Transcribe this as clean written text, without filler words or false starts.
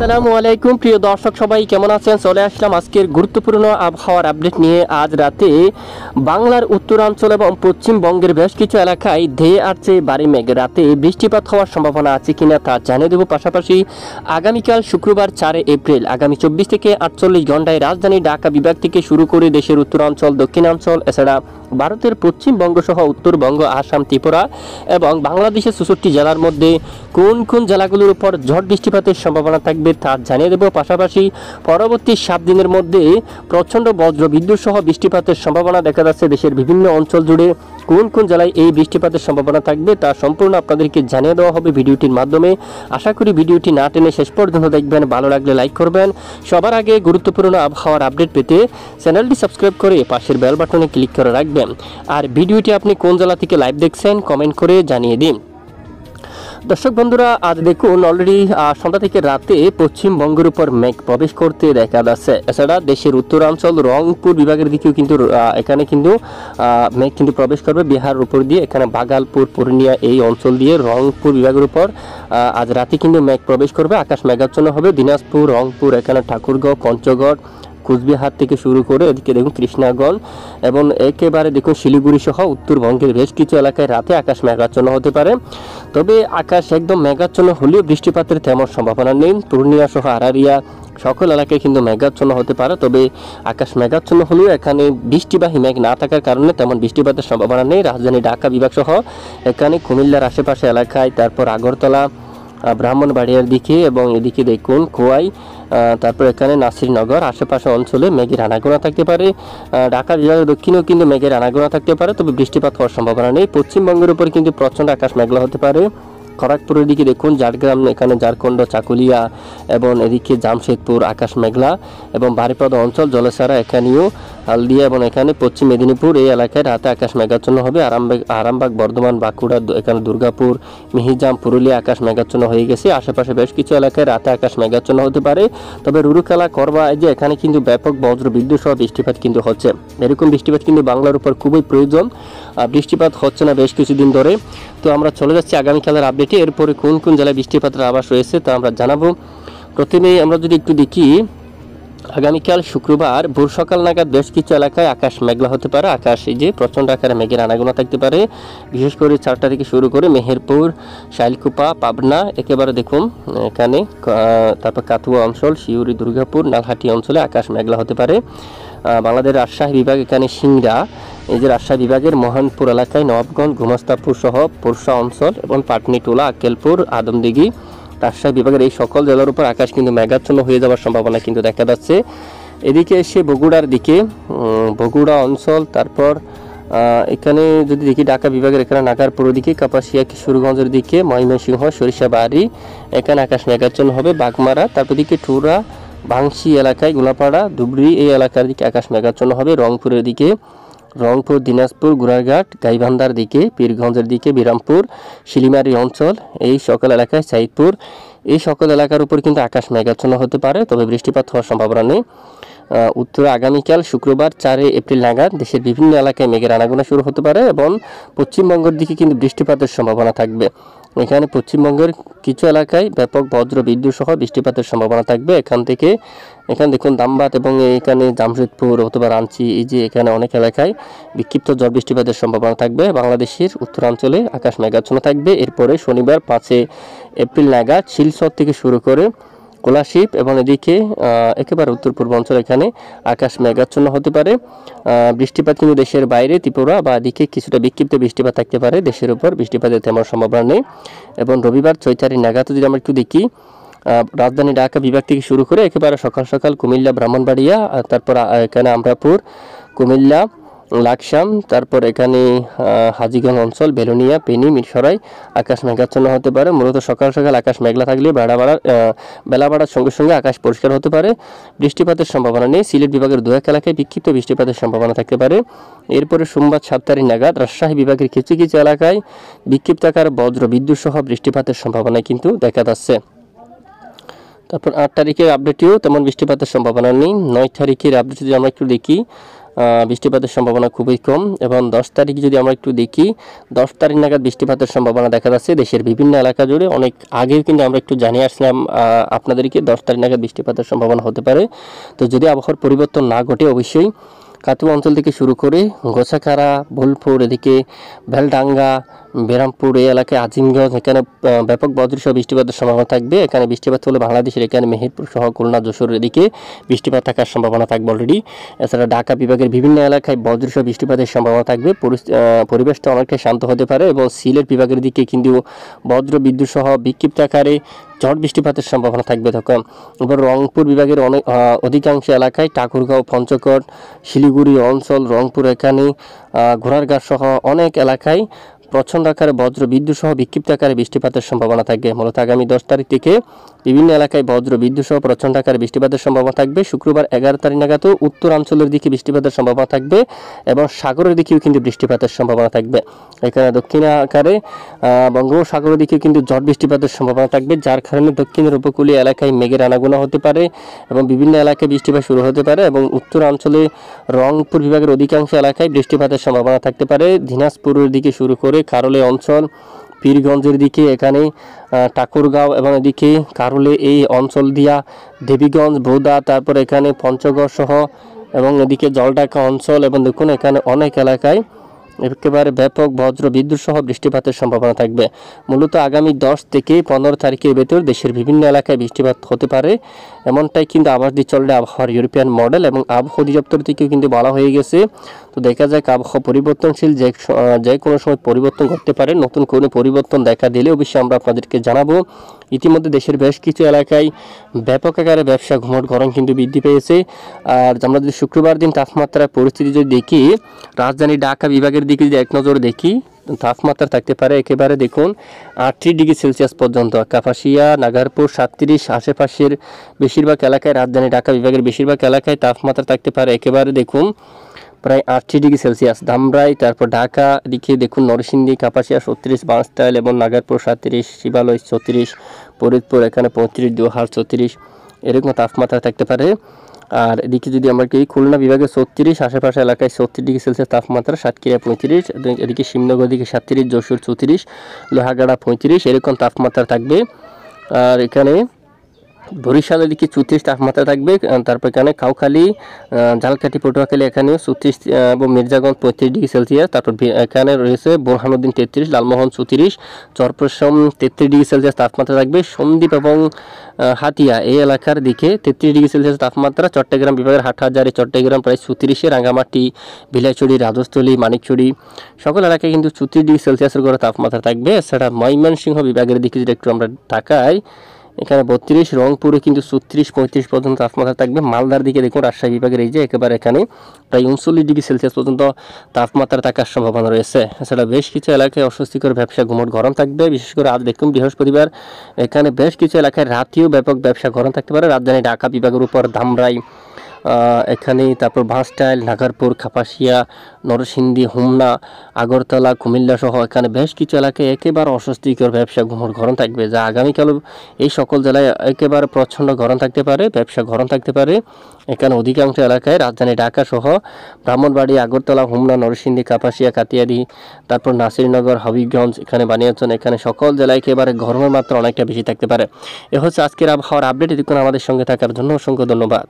আসসালামু আলাইকুম প্রিয় দর্শক সবাই কেমন আছেন। চলে আসলাম আজকের গুরুত্বপূর্ণ আবহাওয়ার আপডেট নিয়ে। আজ রাতে বাংলার উত্তরাঞ্চল এবং পশ্চিমবঙ্গের বেশ কিছু এলাকায় ধেয়ে আসছে ভারী মেঘ। রাতে বৃষ্টিপাত হওয়ার সম্ভাবনা আছে কিনা তা জানিয়ে দেব। পাশাপাশি আগামীকাল শুক্রবার 4 এপ্রিল আগামী 24 থেকে 48 ঘন্টায় রাজধানী ঢাকা বিভাগ থেকে শুরু করে দেশের উত্তরাঞ্চল, দক্ষিণাঞ্চল, এছাড়া ভারতের পশ্চিমবঙ্গ সহ উত্তরবঙ্গ, আসাম, ত্রিপুরা এবং বাংলাদেশের 64 জেলার মধ্যে কোন কোন জেলাগুলোর উপর ঝড় বৃষ্টিপাতের সম্ভাবনা থাকবে তা জানিয়ে দেব। পাশাপাশি পরবর্তী 7 দিনের মধ্যে প্রচণ্ড বজ্র বিদ্যুৎ সহ বৃষ্টিপাতের সম্ভাবনা দেখা যাচ্ছে দেশের বিভিন্ন অঞ্চল জুড়ে। কোন কোন জেলায় এই বৃষ্টিপাতের সম্ভাবনা থাকবে তা সম্পূর্ণ আপনাদেরকে জানিয়ে দেওয়া হবে ভিডিওটির মাধ্যমে। আশা করি ভিডিওটি না টেনে শেষ পর্যন্ত দেখবেন। ভালো লাগলে লাইক করবেন। সবার আগে গুরুত্বপূর্ণ আবহাওয়ার আপডেট পেতে চ্যানেলটি সাবস্ক্রাইব করে পাশের বেল বাটনে ক্লিক করে রাখবেন। আর ভিডিওটি আপনি কোন জেলা থেকে লাইভ দেখছেন কমেন্ট করে জানিয়ে দিন। দর্শক বন্ধুরা, আজ দেখুন অলরেডি সন্ধ্যা থেকে রাতে পশ্চিমবঙ্গের উপর মেঘ প্রবেশ করতে দেখা যাচ্ছে। এছাড়া দেশের উত্তরাঞ্চল রংপুর বিভাগের দিকেও কিন্তু এখানে কিন্তু মেঘ কিন্তু প্রবেশ করবে বিহারের উপর দিয়ে। এখানে ভাগলপুর, পূর্ণিয়া এই অঞ্চল দিয়ে রংপুর বিভাগের উপর আজ রাতে কিন্তু মেঘ প্রবেশ করবে। আকাশ মেঘাচ্ছন্ন হবে। দিনাজপুর, রংপুর, এখানে ঠাকুরগাঁও, পঞ্চগড়, কুচবিহার থেকে শুরু করে এদিকে দেখুন কৃষ্ণাগঞ্জ এবং একেবারে দেখুন শিলিগুড়ি সহ উত্তরবঙ্গের বেশ কিছু এলাকায় রাতে আকাশ মেঘাচ্ছন্ন হতে পারে। তবে আকাশ একদম মেঘাচ্ছন্ন হলেও বৃষ্টিপাতের তেমন সম্ভাবনা নেই। পূর্ণিয়া সহ আরারিয়া সকল এলাকায় কিন্তু মেঘাচ্ছন্ন হতে পারে। তবে আকাশ মেঘাচ্ছন্ন হলেও এখানে বৃষ্টিবাহী মেঘ না থাকার কারণে তেমন বৃষ্টিপাতের সম্ভাবনা নেই। রাজধানী ঢাকা বিভাগ সহ এখানে কুমিল্লার আশেপাশে এলাকায়, তারপর আগরতলা, ব্রাহ্মণবাড়িয়ার দিকে এবং এদিকে দেখুন খোয়াই, তারপর এখানে নাসিরনগর আশেপাশে অঞ্চলে মেঘের আনাগোনা থাকতে পারে। ঢাকা বিভাগের দক্ষিণেও কিন্তু মেঘের আনাগোনা থাকতে পারে। তবে বৃষ্টিপাত হওয়ার সম্ভাবনা নেই। পশ্চিমবঙ্গের উপর কিন্তু প্রচণ্ড আকাশ মেঘলা হতে পারে। খড়গপুরের দিকে দেখুন ঝাড়গ্রাম, এখানে ঝাড়খণ্ড, চাকুলিয়া এবং এদিকে জামশেদপুর আকাশ মেঘলা এবং বারিপদ অঞ্চল, জলেসারা, এখানেও হালদিয়া এবং এখানে পশ্চিম মেদিনীপুর এই এলাকায় রাতে আকাশ মেঘাচ্ছন্ন হবে। আরামবাগ, বর্ধমান, বাঁকুড়া, এখানে দুর্গাপুর, মিহিজাম, পুরুলিয়া আকাশ মেঘাচ্ছন্ন হয়ে গেছে। আশেপাশে বেশ কিছু এলাকায় রাতে আকাশ মেঘাচ্ছন্ন হতে পারে। তবে রুরুকেলা, করবা এই যে এখানে কিন্তু ব্যাপক বজ্র বিদ্যুৎ সহ বৃষ্টিপাত কিন্তু হচ্ছে। এরকম বৃষ্টিপাত কিন্তু বাংলার উপর খুবই প্রয়োজন। বৃষ্টিপাত হচ্ছে না বেশ কিছুদিন ধরে। তো আমরা চলে যাচ্ছি আগামীকালের আপডেটে। এরপরে কোন কোন জেলায় বৃষ্টিপাতের আভাস রয়েছে তা আমরা জানাবো। প্রথমেই আমরা যদি একটু দেখি, আগামীকাল শুক্রবার ভোর সকাল নাগাদ বেশ কিছু এলাকায় আকাশ মেঘলা হতে পারে। আকাশ এই যে প্রচণ্ড আকারে মেঘের আনাগোনা থাকতে পারে। বিশেষ করে 4টা থেকে শুরু করে মেহেরপুর, শাইলকুপা, পাবনা, একেবারে দেখুন এখানে, তারপর কাতুয়া অঞ্চল, শিউরি, দুর্গাপুর, নালহাটি অঞ্চলে আকাশ মেঘলা হতে পারে। বাংলাদেশের রাজশাহী বিভাগ, এখানে সিংড়া, এই যে রাজশাহী বিভাগের মোহনপুর এলাকায়, নবাবগঞ্জ, গোমাস্তাপুর সহ পোরশা অঞ্চল এবং পাটনিটোলা, আক্কেলপুর, আদমদিঘি, রাজশাহী বিভাগের এই সকল জেলার উপর আকাশ কিন্তু মেঘাচ্ছন্ন হয়ে যাওয়ার সম্ভাবনা কিন্তু দেখা যাচ্ছে। এদিকে এসে বগুড়ার দিকে, বগুড়া অঞ্চল, তারপর এখানে যদি দেখি ঢাকা বিভাগের এখানে নাগারপুর দিকে, কাপাসিয়া, কিশোরগঞ্জের দিকে, ময়মনসিংহ, সরিষাবাড়ি, এখানে আকাশ মেঘাচ্ছন্ন হবে। বাগমারা, তারপর দিকে টুরা, ভাংশি এলাকায়, গোলাপাড়া, ধুবড়ি এই এলাকার দিকে আকাশ মেঘাচ্ছন্ন হবে। রংপুরের দিকে, রংপুর, দিনাজপুর, গুড়ারঘাট, গাইবান্ধার দিকে, পীরগঞ্জের দিকে, বিরামপুর, শিলিমারি অঞ্চল এই সকল এলাকায়, সাইদপুর এই সকল এলাকার উপর কিন্তু আকাশ মেঘাচ্ছন্ন হতে পারে। তবে বৃষ্টিপাত হওয়ার সম্ভাবনা নেই। উত্তরে আগামীকাল শুক্রবার 4 এপ্রিল নাগাদ দেশের বিভিন্ন এলাকায় মেঘের আনাগোনা শুরু হতে পারে এবং পশ্চিমবঙ্গের দিকে কিন্তু বৃষ্টিপাতের সম্ভাবনা থাকবে। এখানে পশ্চিমবঙ্গের কিছু এলাকায় ব্যাপক বজ্র বিদ্যুৎ সহ বৃষ্টিপাতের সম্ভাবনা থাকবে। এখানে দেখুন ধামবাদ এবং এখানে জামশেদপুর অথবা রাঞ্চি, এই যে এখানে অনেক এলাকায় বিক্ষিপ্ত ঝড় বৃষ্টিপাতের সম্ভাবনা থাকবে। বাংলাদেশের উত্তরাঞ্চলে আকাশ মেঘাচ্ছন্ন থাকবে। এরপরে শনিবার 5 এপ্রিল নাগাদ শিলচর থেকে শুরু করে কোলাশিপ এবং এদিকে একেবারে উত্তর পূর্বাঞ্চল এখানে আকাশ মেঘাচ্ছন্ন হতে পারে। বৃষ্টিপাত কিন্তু দেশের বাইরে ত্রিপুরা বা এদিকে কিছুটা বিক্ষিপ্ত বৃষ্টিপাত থাকতে পারে। দেশের উপর বৃষ্টিপাতের তেমন সম্ভাবনা নেই। এবং রবিবার 6 তারিখ নাগাদ যদি আমরা একটু দেখি, রাজধানী ঢাকা বিভাগ থেকে শুরু করে একেবারে সকাল সকাল কুমিল্লা, ব্রাহ্মণবাড়িয়া, তারপর এখানে আমরাপুর, কুমিল্লা, লাকসাম, তারপর এখানে হাজীগঞ্জ অঞ্চল, বেলোনিয়া, পেনি, মিরসরাই আকাশ মেঘাচ্ছন্ন হতে পারে। মূলত সকাল সকাল আকাশ মেঘলা থাকলে বেলা বাড়ার সঙ্গে সঙ্গে আকাশ পরিষ্কার হতে পারে। বৃষ্টিপাতের সম্ভাবনা নেই। সিলেট বিভাগের 2-1 এলাকায় বিক্ষিপ্ত বৃষ্টিপাতের সম্ভাবনা থাকতে পারে। এরপরে সোমবার 7 তারিখ নাগাদ রাজশাহী বিভাগের কিছু কিছু এলাকায় বিক্ষিপ্ত আকার বজ্র বিদ্যুৎ সহ বৃষ্টিপাতের সম্ভাবনা কিন্তু দেখা যাচ্ছে। তারপর 8 তারিখের আপডেটেও তেমন বৃষ্টিপাতের সম্ভাবনা নেই। 9 তারিখের আপডেট যদি আমরা একটু দেখি, বৃষ্টিপাতের সম্ভাবনা খুবই কম। এবং 10 তারিখ যদি আমরা একটু দেখি, 10 তারিখ নাগাদ বৃষ্টিপাতের সম্ভাবনা দেখা যাচ্ছে দেশের বিভিন্ন এলাকা জুড়ে। অনেক আগেও কিন্তু আমরা একটু জানিয়ে আসলাম আপনাদেরকে 10 তারিখ নাগাদ বৃষ্টিপাতের সম্ভাবনা হতে পারে। তো যদি আবহাওয়ার পরিবর্তন না ঘটে অবশ্যই কাতুয়া অঞ্চল থেকে শুরু করে গোছাখাড়া, বোলপুর, এদিকে বেলডাঙ্গা, বেরামপুর এই এলাকায় আজিমগঞ্জ, এখানে ব্যাপক বজ্রসহ বৃষ্টিপাতের সম্ভাবনা থাকবে। এখানে বৃষ্টিপাত হলে বাংলাদেশের এখানে মেহেরপুর সহ খুলনা, যশোর এদিকে বৃষ্টিপাত থাকার সম্ভাবনা থাকবে অলরেডি। এছাড়া ঢাকা বিভাগের বিভিন্ন এলাকায় বজ্রসহ বৃষ্টিপাতের সম্ভাবনা থাকবে। পরিবেশটা অনেকটাই শান্ত হতে পারে এবং সিলেট বিভাগের দিকে কিন্তু বজ্র বিদ্যুৎ সহ বিক্ষিপ্ত আকারে ঝড় বৃষ্টিপাতের সম্ভাবনা থাকবে তখন। এবার রংপুর বিভাগের অধিকাংশ এলাকায় ঠাকুরগাঁও, পঞ্চগড়, শিলিগুড়ি অঞ্চল, রংপুর এখানে ঘোড়ারগাঁ সহ অনেক এলাকায় প্রচণ্ড আকারে বজ্র বিদ্যুৎ সহ বিক্ষিপ্ত আকারে বৃষ্টিপাতের সম্ভাবনা থাকবে। মূলত আগামী 10 তারিখ থেকে বিভিন্ন এলাকায় বজ্র বিদ্যুৎ সহ প্রচণ্ড আকারে বৃষ্টিপাতের সম্ভাবনা থাকবে। শুক্রবার 11 তারিখ নাগাদও উত্তরাঞ্চলের দিকে বৃষ্টিপাতের সম্ভাবনা থাকবে এবং সাগরের দিকেও কিন্তু বৃষ্টিপাতের সম্ভাবনা থাকবে। এখানে দক্ষিণ আকারে বঙ্গোপসাগরের দিকে কিন্তু ঝড় বৃষ্টিপাতের সম্ভাবনা থাকবে, যার কারণে দক্ষিণের উপকূলীয় এলাকায় মেঘের আনাগোনা হতে পারে এবং বিভিন্ন এলাকায় বৃষ্টিপাত শুরু হতে পারে। এবং উত্তরাঞ্চলে রংপুর বিভাগের অধিকাংশ এলাকায় বৃষ্টিপাতের সম্ভাবনা থাকতে পারে। দিনাজপুরের দিকে শুরু করে কারলে অঞ্চল, পীরগঞ্জের দিকে এখানে ঠাকুরগাঁও এবং এদিকে কারলে এই অঞ্চল দিয়া দেবীগঞ্জ, বোদা, তারপর এখানে পঞ্চগড় সহ এবং এদিকে জলঢাকা অঞ্চল এবং দেখুন এখানে অনেক এলাকায় একেবারে ব্যাপক বজ্র বিদ্যুৎ সহ বৃষ্টিপাতের সম্ভাবনা থাকবে। মূলত আগামী 10 থেকে 15 তারিখের ভেতর দেশের বিভিন্ন এলাকায় বৃষ্টিপাত হতে পারে, এমনটাই কিন্তু আভাস দিয়ে চলবে আবহাওয়ার ইউরোপিয়ান মডেল এবং আবহাওয়া অধিদপ্তর থেকেও কিন্তু বলা হয়ে গেছে। তো দেখা যাক, আবহাওয়া পরিবর্তনশীল, যে কোনো সময় পরিবর্তন করতে পারে। নতুন কোনো পরিবর্তন দেখা দিলে অবশ্যই আমরা আপনাদেরকে জানাবো। ইতিমধ্যে দেশের বেশ কিছু এলাকায় ব্যাপক আকারে ব্যবসা ঘুমট গরম কিন্তু বৃদ্ধি পেয়েছে। আর আমরা যদি শুক্রবার দিন তাপমাত্রার পরিস্থিতি যদি দেখি, রাজধানী ঢাকা বিভাগের দিকে যদি এক নজর দেখি, তাপমাত্রা থাকতে পারে একেবারে দেখুন 38 ডিগ্রি সেলসিয়াস পর্যন্ত। কাপাসিয়া, নাগারপুর 37, আশেপাশের বেশিরভাগ এলাকায়, রাজধানী ঢাকা বিভাগের বেশিরভাগ এলাকায় তাপমাত্রা থাকতে পারে একেবারে দেখুন প্রায় 38 ডিগ্রি সেলসিয়াস। ধামরাই, তারপর ঢাকা দিকে দেখুন নরসিংদী, কাপাসিয়া 36, বাঁশটাইল এবং নাগারপুর 37, শিবালয় 34, ফরিদপুর এখানে 35, দোহার 34 এরকম তাপমাত্রা থাকতে পারে। আর এদিকে যদি আমরা কি খুলনা বিভাগে 36, আশেপাশে এলাকায় 34 ডিগ্রি সেলসিয়াস তাপমাত্রা, সাতক্ষীরা 35, এদিকে শিবনগর দিকে 37, যশোর 34, লোহাগাড়া 35 এরকম তাপমাত্রা থাকবে। আর এখানে বরিশালের দিকে 34 তাপমাত্রা থাকবে। তারপর এখানে কাউখালী, ঝালকাঠি, পটুয়াখালী এখানেও 34 এবং মির্জাগঞ্জ 35 ডিগ্রি সেলসিয়াস। তারপর এখানে রয়েছে বোরহানুদ্দিন 33, লালমোহন 34, চরপেশম 33 ডিগ্রি সেলসিয়াস তাপমাত্রা থাকবে। সন্দ্বীপ এবং হাতিয়া এই এলাকার দিকে 33 ডিগ্রি সেলসিয়াস তাপমাত্রা। চট্টগ্রাম বিভাগের হাটহাজারী, চট্টগ্রাম প্রায় 34, রাঙ্গামাটি, বিলাইছড়ি, রাজস্থলী, মানিকছড়ি সকল এলাকায় কিন্তু 34 ডিগ্রি সেলসিয়াসের করে তাপমাত্রা থাকবে। এছাড়া ময়মনসিংহ বিভাগের দিকে যদি একটু আমরা তাকাই, এখানে 32, রংপুরে কিন্তু 34, 35 পর্যন্ত তাপমাত্রা থাকবে। মালদার দিকে দেখুন রাজশাহী বিভাগের এই যে একেবারে এখানে প্রায় 39 ডিগ্রি সেলসিয়াস পর্যন্ত তাপমাত্রা থাকার সম্ভাবনা রয়েছে। এছাড়া বেশ কিছু এলাকায় অস্বস্তিকর ব্যবসা ঘুমট গরম থাকবে, বিশেষ করে আজ দেখুন বৃহস্পতিবার এখানে বেশ কিছু এলাকায় রাতেও ব্যাপক ব্যবসা গরম থাকতে পারে। রাজধানী ঢাকা বিভাগের উপর ধামরাই এখানে, তারপর বাঁশটাইল, নাগারপুর, কাপাসিয়া, নরসিংদী, হোমনা, আগরতলা, কুমিল্লা সহ এখানে বেশ কিছু এলাকায় একেবারে অস্বস্তিকর ব্যবসা ঘুমট গরম থাকবে, যা আগামীকাল এই সকল জেলায় একেবারে প্রচণ্ড গরম থাকতে পারে, ব্যবসা গরম থাকতে পারে। এখানে অধিকাংশ এলাকায় রাজধানী ঢাকা সহ ব্রাহ্মণবাড়ি, আগরতলা, হোমনা, নরসিংদী, কাপাসিয়া, কাতিয়াদি, তারপর নাসিরনগর, হবিগঞ্জ, এখানে বানিয়াচং, এখানে সকল জেলায় একেবারে গরমের মাত্রা অনেকটা বেশি থাকতে পারে। এ হচ্ছে আজকের আবহাওয়ার আপডেট। এতক্ষণ আমাদের সঙ্গে থাকার জন্য অসংখ্য ধন্যবাদ।